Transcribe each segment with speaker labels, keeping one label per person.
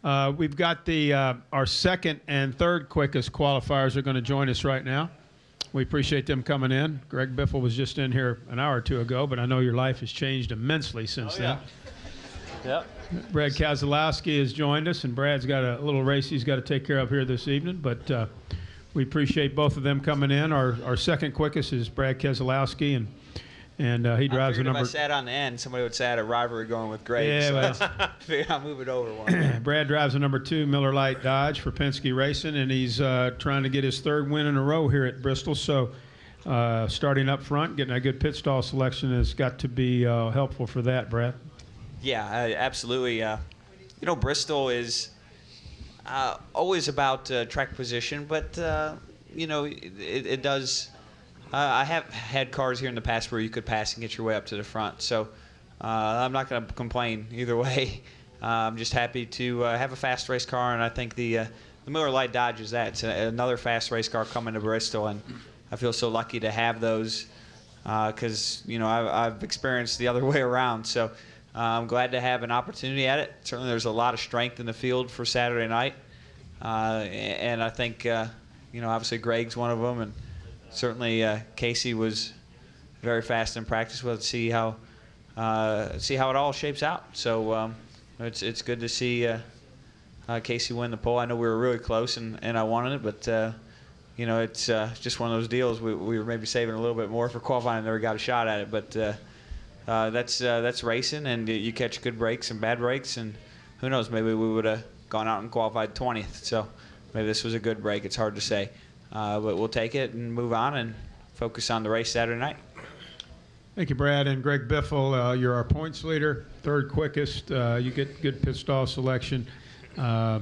Speaker 1: We've got our second and third quickest qualifiers are going to join us right now. We appreciate them coming in. Greg Biffle was just in here an hour or two ago, but I know your life has changed immensely since then.
Speaker 2: Yep.
Speaker 1: Brad Keselowski has joined us, and Brad's got a little race he's got to take care of here this evening, but we appreciate both of them coming in. Our second quickest is Brad Keselowski, and he drives a number.
Speaker 3: If I sat on the end, somebody would say I had a rivalry going with Greg.
Speaker 1: Yeah,
Speaker 3: so
Speaker 1: well.
Speaker 3: I figured I'll move it over one.
Speaker 1: Brad drives a number 2 Miller Lite Dodge for Penske Racing, and he's trying to get his third win in a row here at Bristol. So starting up front, getting a good pit stall selection has got to be helpful for that, Brad.
Speaker 3: Yeah, absolutely. Bristol is always about track position, but, it does. I have had cars here in the past where you could pass and get your way up to the front. So I'm not going to complain either way. I'm just happy to have a fast race car, and I think the Miller Lite Dodge is that. It's another fast race car coming to Bristol, and I feel so lucky to have those because, I've experienced the other way around. So I'm glad to have an opportunity at it. Certainly there's a lot of strength in the field for Saturday night. And I think, obviously Greg's one of them, and certainly Casey was very fast in practice. We'll see how it all shapes out. So it's good to see Casey win the pole. I know we were really close, and I wanted it, but it's just one of those deals. We were maybe saving a little bit more for qualifying and never got a shot at it. But that's racing, and you catch good breaks and bad breaks, and who knows, maybe we would have gone out and qualified 20th. So maybe this was a good break. It's hard to say. But we'll take it and move on and focus on the race Saturday night.
Speaker 1: Thank you, Brad. And Greg Biffle, you're our points leader, third quickest. You get good pit stall selection. I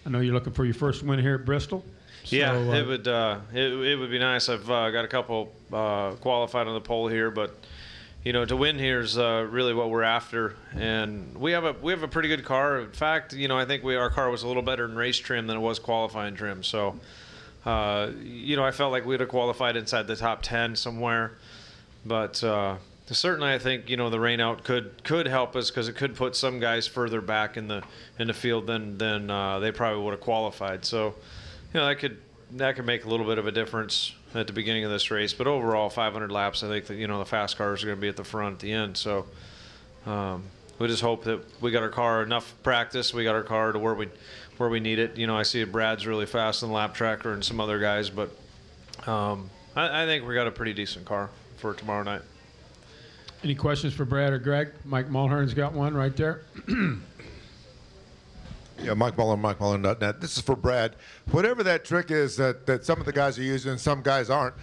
Speaker 1: know you're looking for your first win here at Bristol. So,
Speaker 2: yeah, it would be nice. I've got a couple qualified on the pole here, but to win here is really what we're after. And we have a pretty good car. In fact, I think our car was a little better in race trim than it was qualifying trim. So. I felt like we'd have qualified inside the top 10 somewhere, but certainly I think the rain out could help us because it could put some guys further back in the field than they probably would have qualified. So that could make a little bit of a difference at the beginning of this race. But overall, 500 laps, I think that the fast cars are going to be at the front at the end. So we just hope that we got our car enough practice. We got our car to where we need it. I see Brad's really fast on the lap tracker and some other guys, but I think we got a pretty decent car for tomorrow night.
Speaker 1: Any questions for Brad or Greg? Mike Mulhern's got one right there.
Speaker 4: Yeah, Mike Muller, MikeMuller.net. This is for Brad. Whatever that trick is that some of the guys are using and some guys aren't,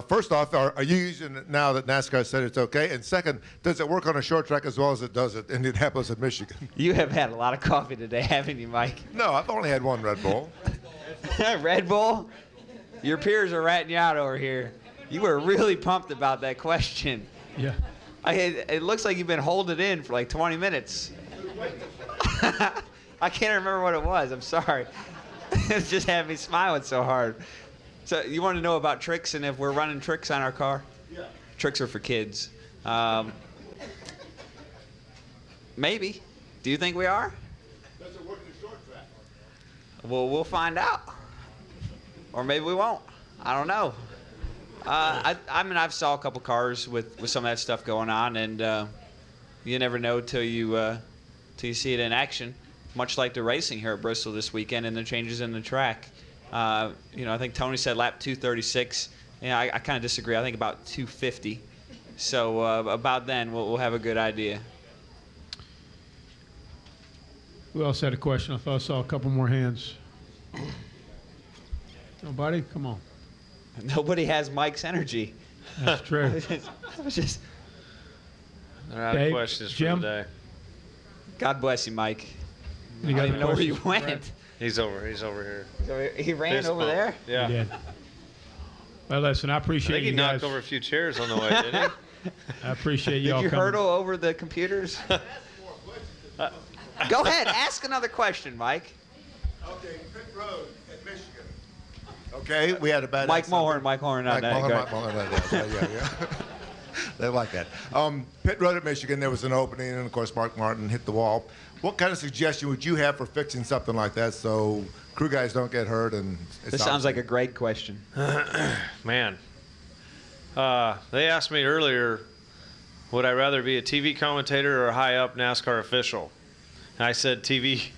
Speaker 4: first off, are you using it now that NASCAR said it's okay? And second, does it work on a short track as well as it does at Indianapolis and Michigan?
Speaker 3: You have had a lot of coffee today, haven't you, Mike?
Speaker 4: No, I've only had one Red Bull.
Speaker 3: Red Bull? Your peers are ratting you out over here. You were really pumped about that question.
Speaker 1: Yeah.
Speaker 3: It looks like you've been holding it in for like 20 minutes. I can't remember what it was. I'm sorry. It just had me smiling so hard. So you want to know about tricks and if we're running tricks on our car? Yeah. Tricks are for kids. Maybe. Do you think we are?
Speaker 4: Does it work in the short track?
Speaker 3: Well, we'll find out. Or maybe we won't. I don't know. I've saw a couple cars with some of that stuff going on, and you never know till you see it in action. Much like the racing here at Bristol this weekend and the changes in the track. I think Tony said lap 236. I kind of disagree. I think about 250. So about then we'll have a good idea.
Speaker 1: Who else had a question? I thought I saw a couple more hands. Nobody? Come on.
Speaker 3: Nobody has Mike's energy.
Speaker 1: That's true.
Speaker 3: Just
Speaker 2: They're out of questions for
Speaker 1: Jim?
Speaker 2: today.
Speaker 3: God bless you, Mike.
Speaker 1: You
Speaker 3: I
Speaker 1: got
Speaker 3: don't even know where you
Speaker 1: questions,
Speaker 3: went.
Speaker 2: He's over here.
Speaker 3: So he ran
Speaker 2: Fist
Speaker 3: over
Speaker 2: bump.
Speaker 3: there?
Speaker 2: Yeah.
Speaker 1: He did. Well, listen, I
Speaker 2: I
Speaker 1: appreciate
Speaker 2: think he
Speaker 1: you
Speaker 2: knocked
Speaker 1: guys.
Speaker 2: over a few chairs on the way, didn't he?
Speaker 1: I appreciate
Speaker 3: Did
Speaker 1: y'all
Speaker 3: you
Speaker 1: coming.
Speaker 3: hurdle over the computers? Go ahead, ask another question, Mike.
Speaker 4: Okay, pit road at Michigan. Okay, we had a bad
Speaker 3: Mike
Speaker 4: accident.
Speaker 3: Mulhern, Mike Mulhern, not that.
Speaker 4: Mike Mulhern, yeah. They like that. Pit road at Michigan, there was an opening, and of course Mark Martin hit the wall. What kind of suggestion would you have for fixing something like that so crew guys don't get hurt? And
Speaker 3: This sounds like a great question.
Speaker 2: Man, they asked me earlier, would I rather be a TV commentator or a high-up NASCAR official? And I said TV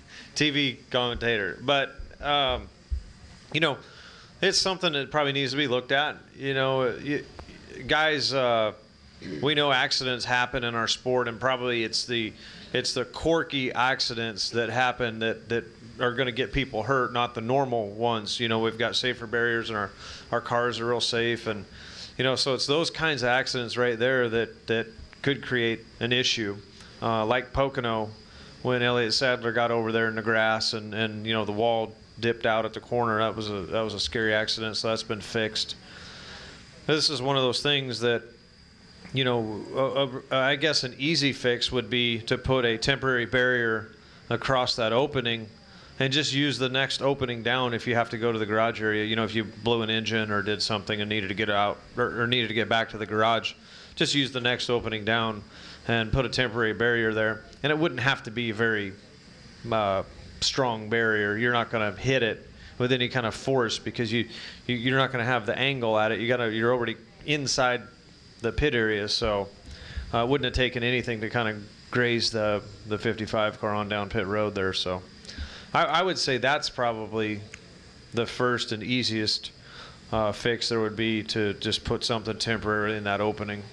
Speaker 2: commentator. But, you know, it's something that probably needs to be looked at. You know, guys, we know accidents happen in our sport, and probably it's the quirky accidents that happen that are going to get people hurt, not the normal ones. You know, we've got safer barriers, and our cars are real safe, and you know, so it's those kinds of accidents right there that could create an issue, like Pocono when Elliott Sadler got over there in the grass and you know, the wall dipped out at the corner. That was a scary accident, so that's been fixed. This is one of those things that, you know, I guess an easy fix would be to put a temporary barrier across that opening and just use the next opening down if you have to go to the garage area. You know, if you blew an engine or did something and needed to get out or needed to get back to the garage, just use the next opening down and put a temporary barrier there. And it wouldn't have to be a very strong barrier. You're not going to hit it with any kind of force because you're not going to have the angle at it. You're already inside the pit area, so it wouldn't have taken anything to kind of graze the 55 car on down pit road there. So I would say that's probably the first and easiest fix there would be, to just put something temporary in that opening.